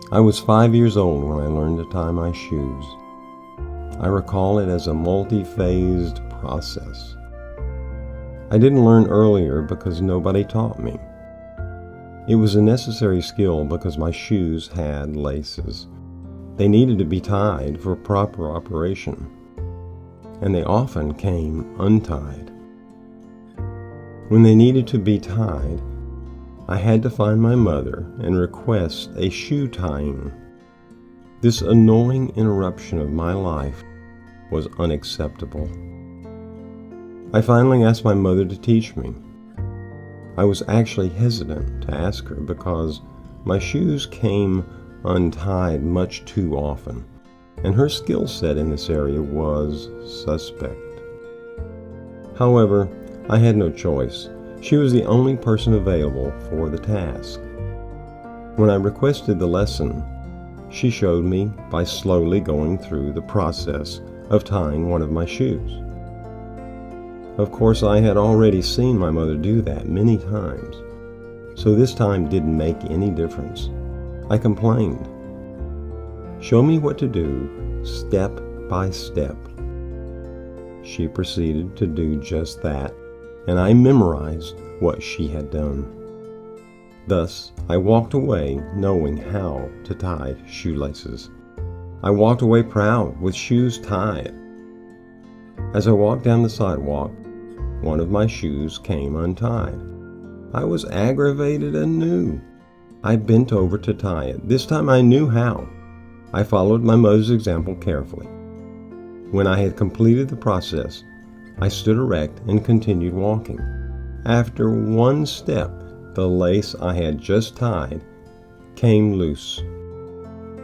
I was 5 years old when I learned to tie my shoes. I recall it as a multi-phased process. I didn't learn earlier because nobody taught me. It was a necessary skill because my shoes had laces. They needed to be tied for proper operation, and they often came untied. When they needed to be tied, I had to find my mother and request a shoe tying. This annoying interruption of my life was unacceptable. I finally asked my mother to teach me. I was actually hesitant to ask her because my shoes came untied much too often, and her skill set in this area was suspect. However, I had no choice. She was the only person available for the task. When I requested the lesson, she showed me by slowly going through the process of tying one of my shoes. Of course, I had already seen my mother do that many times, so this time didn't make any difference. I complained. "Show me what to do, step by step." She proceeded to do just that, and I memorized what she had done. Thus, I walked away knowing how to tie shoelaces. I walked away proud with shoes tied. As I walked down the sidewalk, one of my shoes came untied. I was aggravated anew. I bent over to tie it. This time I knew how. I followed my mother's example carefully. When I had completed the process, I stood erect and continued walking. After one step, the lace I had just tied came loose.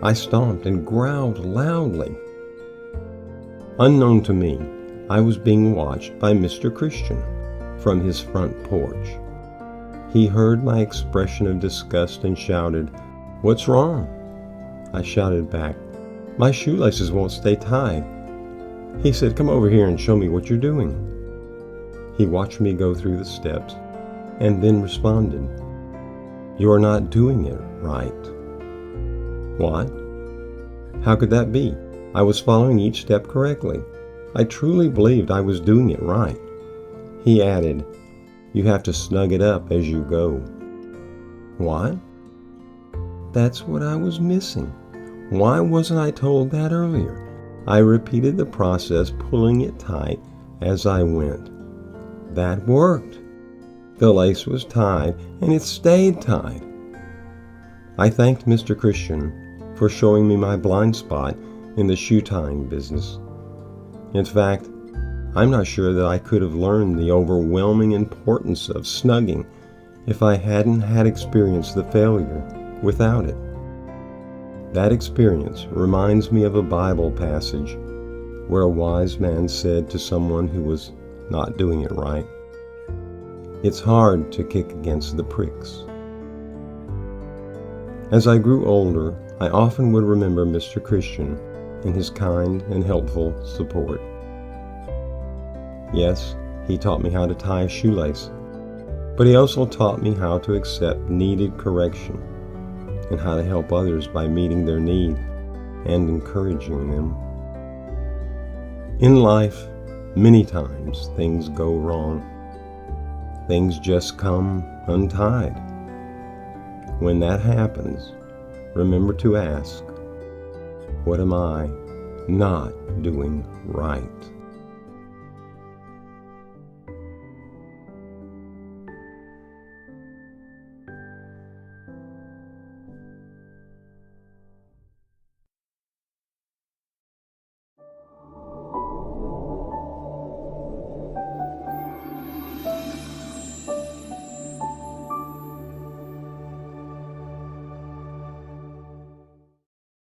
I stomped and growled loudly. Unknown to me, I was being watched by Mr. Christian from his front porch. He heard my expression of disgust and shouted, "What's wrong?" I shouted back, "My shoelaces won't stay tied." He said, "Come over here and show me what you're doing." He watched me go through the steps and then responded, "You're not doing it right." What? How could that be? I was following each step correctly. I truly believed I was doing it right. He added, "You have to snug it up as you go." What? That's what I was missing. Why wasn't I told that earlier? I repeated the process, pulling it tight as I went. That worked. The lace was tied, and it stayed tied. I thanked Mr. Christian for showing me my blind spot in the shoe tying business. In fact, I'm not sure that I could have learned the overwhelming importance of snugging if I hadn't had experienced the failure without it. That experience reminds me of a Bible passage where a wise man said to someone who was not doing it right, "It's hard to kick against the pricks." As I grew older, I often would remember Mr. Christian and his kind and helpful support. Yes, he taught me how to tie a shoelace, but he also taught me how to accept needed correction and how to help others by meeting their need and encouraging them. In life, many times things go wrong. Things just come untied. When that happens, remember to ask, what am I not doing right?